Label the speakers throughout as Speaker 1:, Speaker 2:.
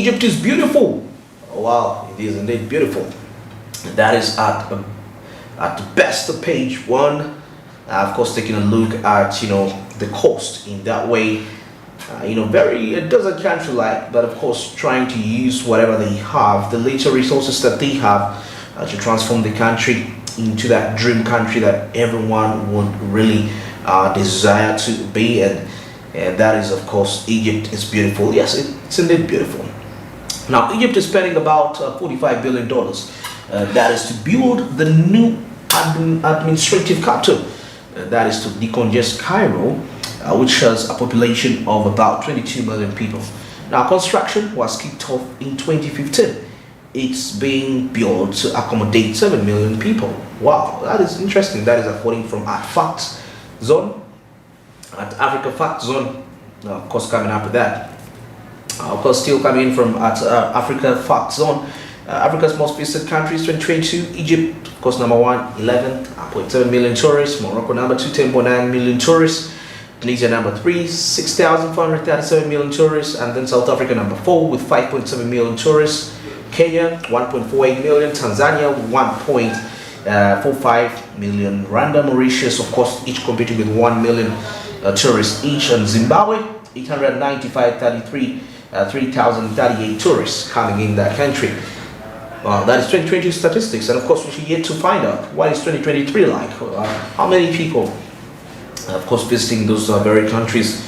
Speaker 1: Egypt is beautiful. Wow, it is indeed beautiful. That is at the best of page one. Of course, taking a look at the coast in that way. Very desert country like, but of course trying to use whatever they have, the little resources that they have, to transform the country into that dream country that everyone would really desire to be, and that is, of course, Egypt is beautiful. Yes, it's indeed beautiful. Now, Egypt is spending about $45 billion. That is to build the new administrative capital. That is to decongest Cairo, which has a population of about 22 million people. Now, construction was kicked off in 2015. It's being built to accommodate 7 million people. Wow, that is interesting. That is according from at Facts Zone, at Africa Fact Zone. Of course, coming up with that. Of course, still coming from at Africa Fact Zone. Africa's most visited countries 2022. Egypt, of course, number 1, 11.7 million tourists. Morocco, number 2, 10.9 million tourists. Tunisia, number 3, 6,437 million tourists. And then South Africa, number 4, with 5.7 million tourists. Kenya, 1.48 million. Tanzania, 1.45 million. Rwanda, Mauritius, of course, each competing with 1 million tourists each. And Zimbabwe, 3,038 tourists coming in that country. That is 2020 statistics, and of course we should yet to find out what is 2023 like. How many people, of course, visiting those very countries?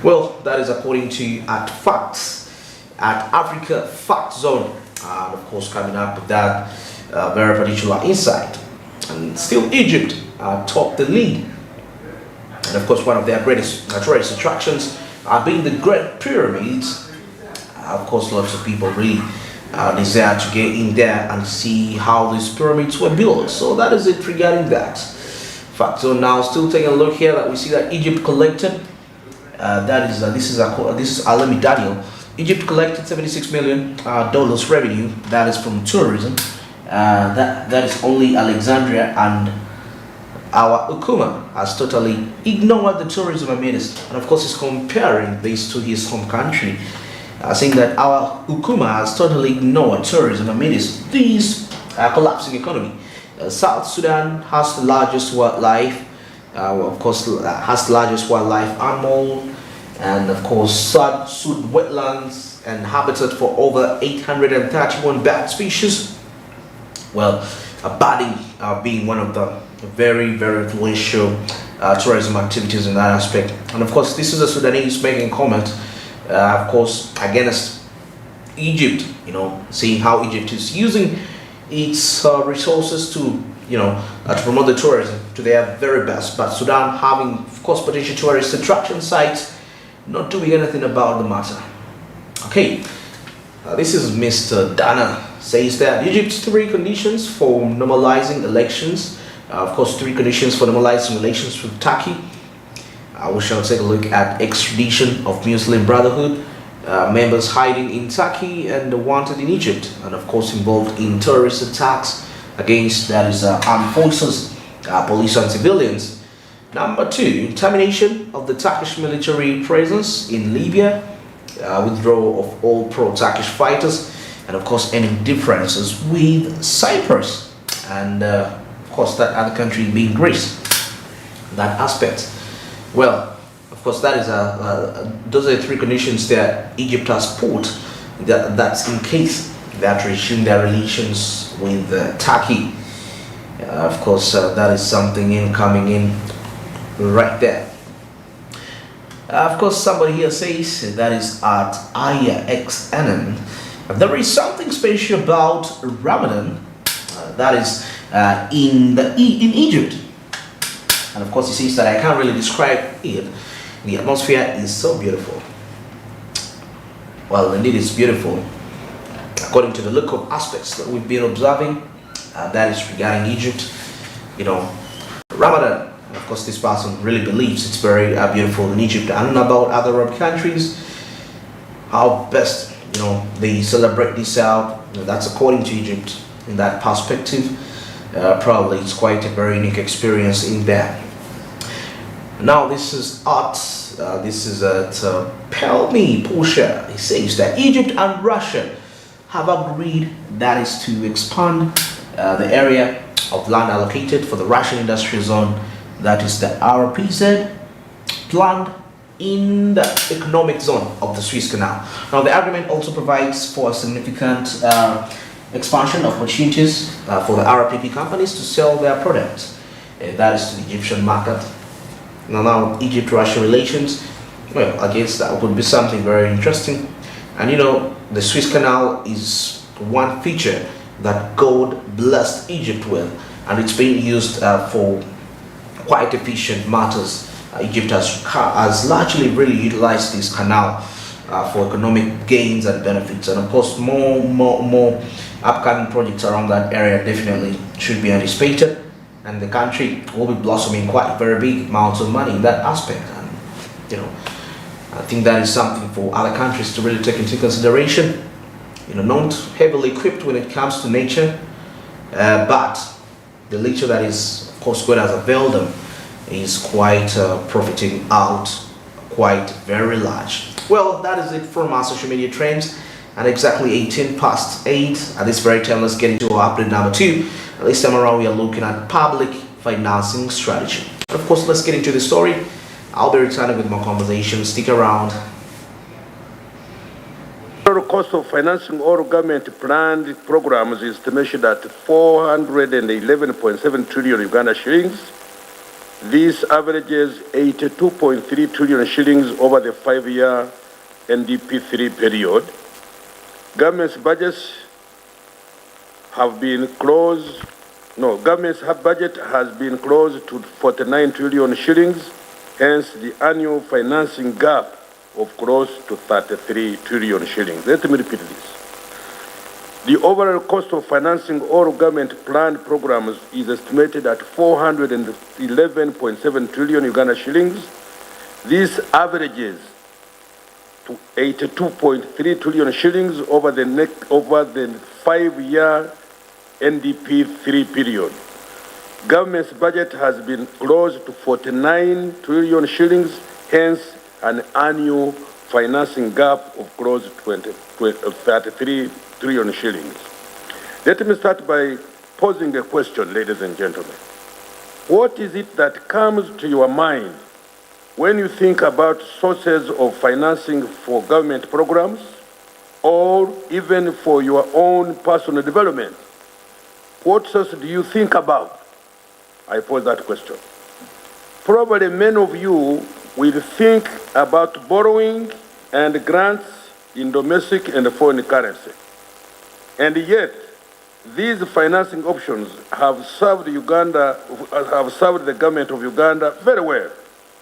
Speaker 1: Well, that is according to at Africa Fact Zone, and of course coming up with that very particular insight. And still Egypt top the lead, and of course one of their greatest tourist attractions being the Great Pyramids. Of course, lots of people really desire to get in there and see how these pyramids were built. So that is it regarding that fact. So now, still taking a look here, that we see that Egypt collected. This is Alemi Daniel. Egypt collected $76 million revenue. That is from tourism. That is only Alexandria, and our Ukuma has totally ignored the tourism minister, and of course he's comparing this to his home country, saying that our Ukuma has totally ignored tourism amidst this collapsing economy. South Sudan has the largest wildlife, has the largest wildlife animal, and of course Sud wetlands and habitat for over 831 bat species. Well, batting being one of the very, very influential tourism activities in that aspect. And of course, this is a Sudanese making comment, of course, against Egypt, seeing how Egypt is using its resources to promote the tourism to their very best, but Sudan having, of course, potential tourist attraction sites, not doing anything about the matter. Okay, this is Mr. Dana, says that Egypt's 3 conditions for normalizing elections. Of course, 3 conditions for normalizing relations with Turkey. We shall take a look at extradition of Muslim Brotherhood members hiding in Turkey and wanted in Egypt, and of course involved in terrorist attacks against armed forces, police and civilians. Number 2, termination of the Turkish military presence in Libya, withdrawal of all pro-Turkish fighters, and of course ending differences with Cyprus, and of course that other country being Greece. That aspect. Well, of course, that is those are the 3 conditions that Egypt has put. That's in case that resume their relations with Turkey. Of course, that is something coming in right there. Of course, somebody here says that is at IXNN. There is something special about Ramadan. That is in Egypt. And of course, he says that I can't really describe it. The atmosphere is so beautiful. Well, indeed, it's beautiful. According to the local aspects that we've been observing, that is regarding Egypt. Ramadan. And of course, this person really believes it's very beautiful in Egypt. I don't know about other Arab countries, how best they celebrate this out. That's according to Egypt. In that perspective, probably it's quite a very unique experience in there. Now this is at Pelmi Pusha. He says that Egypt and Russia have agreed that is to expand the area of land allocated for the Russian industrial zone, that is the RPZ, planned in the economic zone of the Suez Canal. Now the agreement also provides for a significant expansion of opportunities for the RPP companies to sell their products, that is to the Egyptian market. Now Egypt-Russia relations, well, I guess that would be something very interesting. And you know, the Suez Canal is one feature that God blessed Egypt with, and it's being used for quite efficient matters. Egypt has largely really utilized this canal for economic gains and benefits, and of course more upcoming projects around that area definitely should be anticipated, and the country will be blossoming quite very big amounts of money in that aspect. And you know, I think that is something for other countries to really take into consideration. You know, not heavily equipped when it comes to nature, but the nature that is, of course, God has availed them is quite profiting out quite very large. Well, that is it from our social media trends. At exactly 8:18 at this very time, let's get into our update number 2. This time around, we are looking at public financing strategy. Of course, let's get into the story. I'll be returning with more conversation. Stick around.
Speaker 2: The total cost of financing all government planned programs is estimated at 411.7 trillion Uganda shillings. This averages 82.3 trillion shillings over the 5-year NDP3 period. Government's budgets have been close. Government's budget has been close to 49 trillion shillings. Hence, the annual financing gap of close to 33 trillion shillings. Let me repeat this. The overall cost of financing all government planned programs is estimated at 411.7 trillion Uganda shillings. This averages to 82.3 trillion shillings over the 5-year NDP3 period. Government's budget has been close to 49 trillion shillings, hence an annual financing gap of close to 33 trillion shillings. Let me start by posing a question, ladies and gentlemen. What is it that comes to your mind when you think about sources of financing for government programs or even for your own personal development? What source do you think about? I pose that question. Probably many of you will think about borrowing and grants in domestic and foreign currency. And yet, these financing options have served the government of Uganda very well.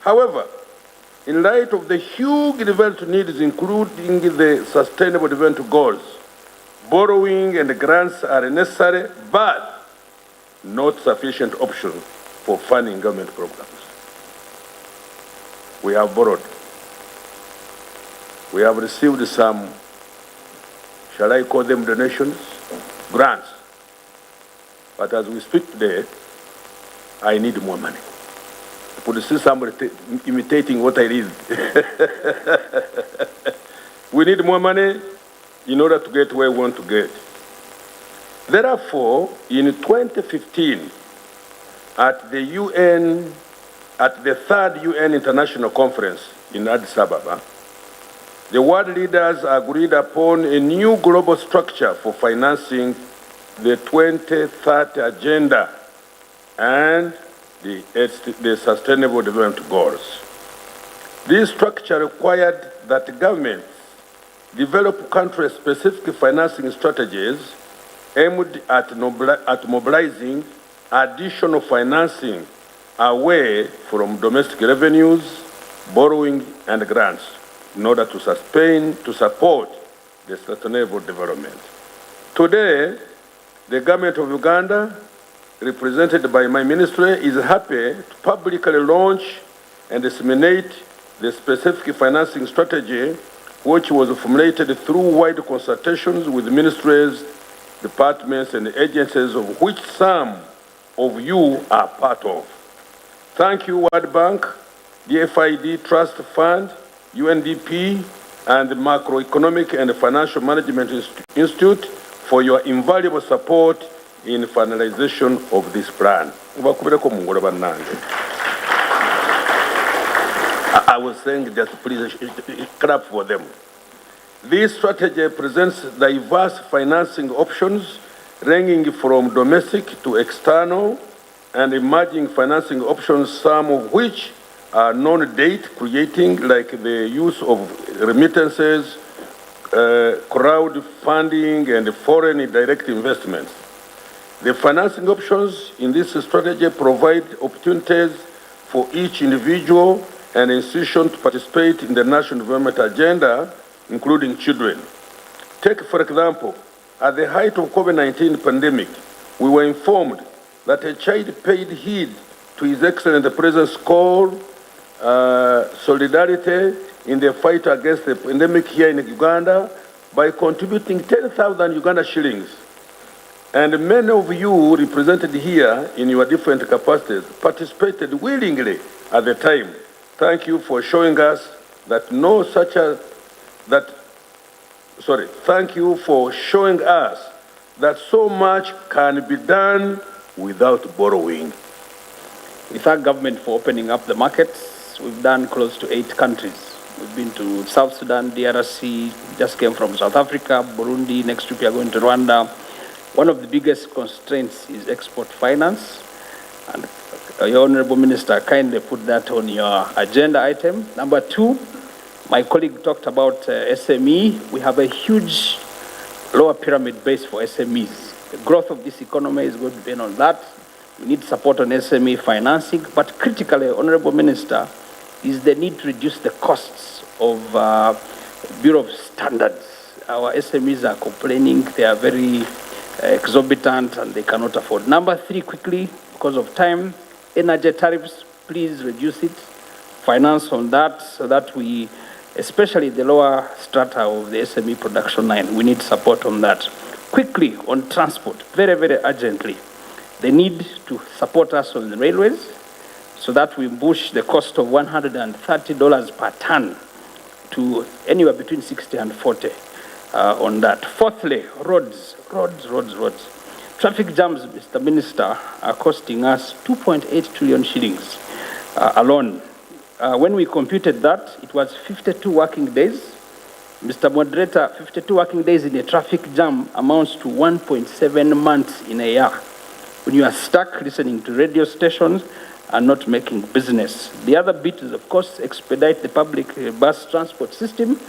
Speaker 2: However, in light of the huge development needs, including the Sustainable Development Goals, borrowing and grants are necessary, but not sufficient options for funding government programs. We have borrowed. We have received some, shall I call them donations? Grants. But as we speak today, I need more money. I could see somebody imitating what I did. We need more money in order to get where we want to get. Therefore, in 2015, at the third UN International Conference in Addis Ababa, the world leaders agreed upon a new global structure for financing the 2030 Agenda and the Sustainable Development Goals. This structure required that governments develop country-specific financing strategies aimed at mobilizing additional financing away from domestic revenues, borrowing, and grants in order to support the sustainable development. Today, the government of Uganda, represented by my ministry, is happy to publicly launch and disseminate the specific financing strategy, which was formulated through wide consultations with ministries, departments, and agencies of which some of you are part of. Thank you, World Bank, DFID Trust Fund, UNDP, and the Macroeconomic and Financial Management Institute for your invaluable support in finalization of this plan. I was saying just please clap for them. This strategy presents diverse financing options ranging from domestic to external and emerging financing options, some of which are non-date creating, like the use of remittances, crowdfunding, and foreign direct investments. The financing options in this strategy provide opportunities for each individual and institution to participate in the national development agenda, including children. Take, for example, at the height of COVID-19 pandemic, we were informed that a child paid heed to His Excellency the President's call, solidarity in the fight against the pandemic here in Uganda by contributing 10,000 Uganda shillings. And many of you represented here in your different capacities participated willingly at the time. Thank you for showing us that thank you for showing us that so much can be done without borrowing.
Speaker 3: We thank government for opening up the markets. We've done close to 8 countries. We've been to South Sudan, DRC, just came from South Africa, Burundi, next week we are going to Rwanda. One of the biggest constraints is export finance. And your Honorable Minister kindly put that on your agenda item. Number 2, my colleague talked about SME. We have a huge lower pyramid base for SMEs. The growth of this economy is going to depend on that. We need support on SME financing, but critically, Honorable Minister, is the need to reduce the costs of Bureau of Standards. Our SMEs are complaining, they are very exorbitant and they cannot afford. Number 3, quickly, because of time, energy tariffs, please reduce it. Finance on that so that we, especially the lower strata of the SME production line, we need support on that. Quickly, on transport, very, very urgently, they need to support us on the railways so that we push the cost of $130 per ton to anywhere between 60 and 40 on that. Fourthly, roads. Traffic jams, Mr. Minister, are costing us 2.8 trillion shillings alone. When we computed that, it was 52 working days. Mr. Moderator, 52 working days in a traffic jam amounts to 1.7 months in a year. When you are stuck listening to radio stations and not making business. The other bit is, of course, expedite the public bus transport system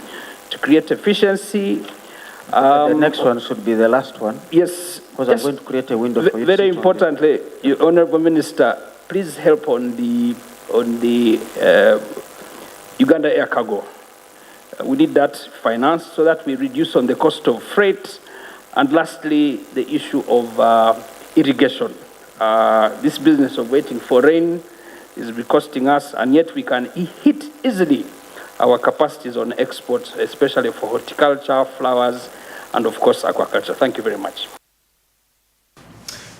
Speaker 3: to create efficiency.
Speaker 4: The next one should be the last one.
Speaker 3: Yes.
Speaker 4: Because I'm going to create a window for you.
Speaker 3: Very importantly, your Honorable Minister, please help on the Uganda air cargo. We need that financed so that we reduce on the cost of freight. And lastly, the issue of irrigation. This business of waiting for rain is costing us, and yet we can hit easily our capacities on exports, especially for horticulture, flowers, and of course, aquaculture. Thank you very much.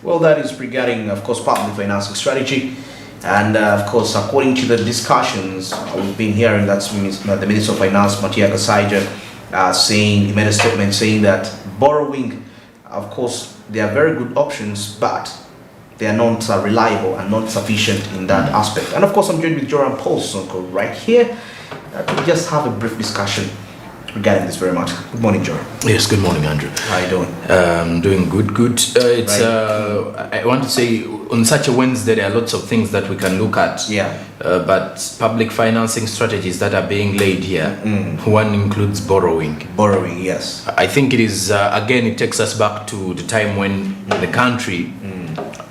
Speaker 1: Well, that is regarding, of course, public financing strategy. And of course, according to the discussions we've been hearing, that's the Minister of Finance, Matia Kasaija, he made a statement saying that borrowing, of course, they are very good options, but they are not reliable and not sufficient in that aspect. And of course, I'm joined with Joram Paulson right here to just have a brief discussion regarding this very much. Good morning, Joram.
Speaker 5: Yes, good morning, Andrew.
Speaker 1: How are you doing?
Speaker 5: Doing good. I want to say on such a Wednesday, there are lots of things that we can look at.
Speaker 1: Yeah.
Speaker 5: But public financing strategies that are being laid here, one includes borrowing.
Speaker 1: Borrowing, yes.
Speaker 5: I think it is, again, it takes us back to the time when the country,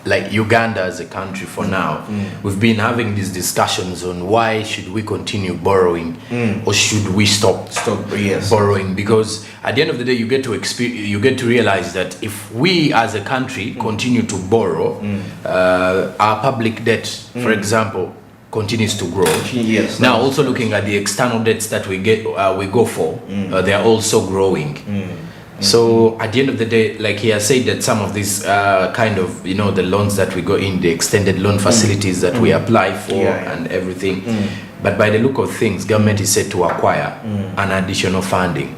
Speaker 5: like Uganda as a country for now, we've been having these discussions on why should we continue borrowing or should we stop borrowing, because at the end of the day you get to realize that if we as a country continue to borrow, our public debt, for example, continues to grow.
Speaker 1: Yes.
Speaker 5: Now also looking at the external debts that we go for, they are also growing. So at the end of the day, like he has said, that some of these kind of, the loans that we go in, the extended loan facilities that we apply for and everything. But by the look of things, government is set to acquire an additional funding.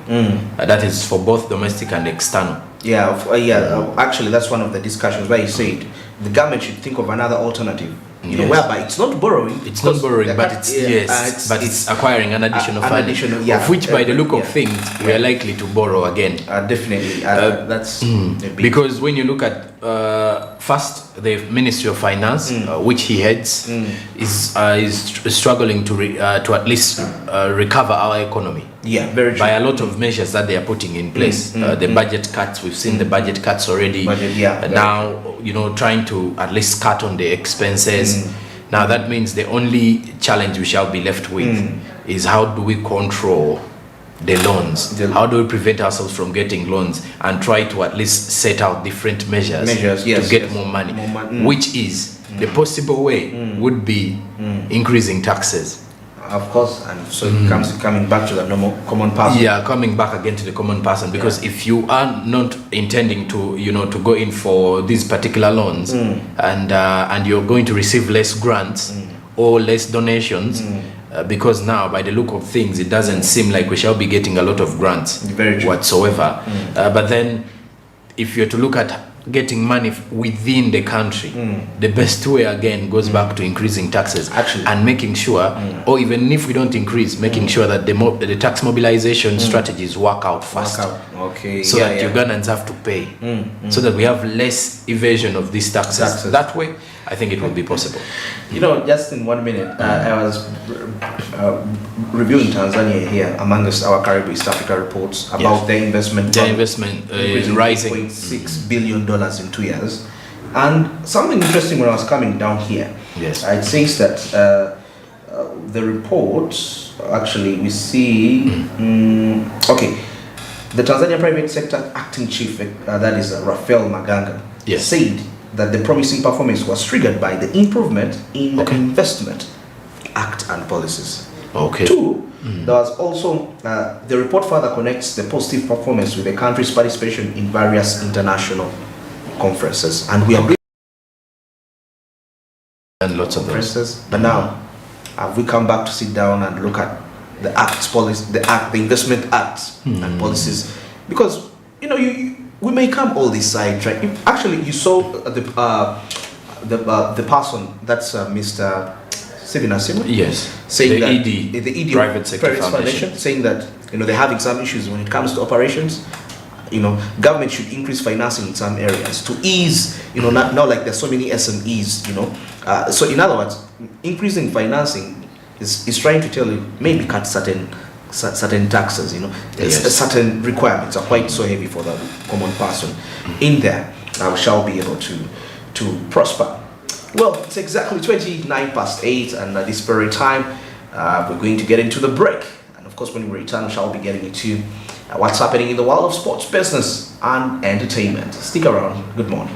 Speaker 5: That is for both domestic and external.
Speaker 1: Actually, that's one of the discussions where he said the government should think of another alternative. You know, whereby it's not borrowing.
Speaker 5: It's not borrowing, but it's acquiring an additional funding. Of which, by the look of things, we are likely to borrow again.
Speaker 1: Definitely, that's
Speaker 5: because when you look at first the Ministry of Finance, which he heads, is struggling to at least recover our economy.
Speaker 1: Yeah, very true.
Speaker 5: By a lot of measures that they are putting in place. The budget cuts, we've seen the budget cuts already. Now, you know, trying to at least cut on the expenses. Now that means the only challenge we shall be left with is how do we control the loans? How do we prevent ourselves from getting loans and try to at least set out different measures to get more money, which is the possible way would be increasing taxes.
Speaker 1: Of course, and so it comes coming back to the normal common person.
Speaker 5: Yeah, coming back again to the common person, because if you are not intending to, you know, to go in for these particular loans, and you're going to receive less grants or less donations, because now by the look of things, it doesn't seem like we shall be getting a lot of grants whatsoever. But then, if you're to look at getting money within the country, the best way again goes back to increasing taxes and making sure, or even if we don't increase, making sure that the tax mobilization strategies work out fast, so that Ugandans have to pay, so that we have less evasion of these taxes. That way, I think it will be possible.
Speaker 1: You know, just in 1 minute, I was reviewing Tanzania here amongst our Caribbean East Africa reports about their investment.
Speaker 5: Their investment rising
Speaker 1: $8.6 billion in 2 years. And something interesting when I was coming down here, it says that the report, actually we see, the Tanzania Private Sector Acting Chief, that is Rafael Maganga, said that the promising performance was triggered by the improvement in the Investment Act and policies. Two, there was also, the report further connects the positive performance with the country's participation in various international conferences. And we agree.
Speaker 5: And lots of
Speaker 1: conferences. But now, have we come back to sit down and look at the acts, policy, the Investment Acts and policies? Because, you know, we may come all this side track. Actually, you saw the person, that's Mr. Stephen Asimo.
Speaker 5: Yes.
Speaker 1: Saying
Speaker 5: the
Speaker 1: ED
Speaker 5: Private Sector Foundation,
Speaker 1: saying that, you know, they're having some issues when it comes to operations. You know, government should increase financing in some areas to ease, you know, not like there's so many SMEs, you know. So in other words, increasing financing is trying to tell you maybe cut certain taxes, you know. Certain requirements are quite so heavy for the common person in there. Shall be able to prosper. Well, it's exactly 8:29, and at this very time, we're going to get into the break. And of course, when we return, we shall be getting into what's happening in the world of sports, business, and entertainment. Stick around. Good morning.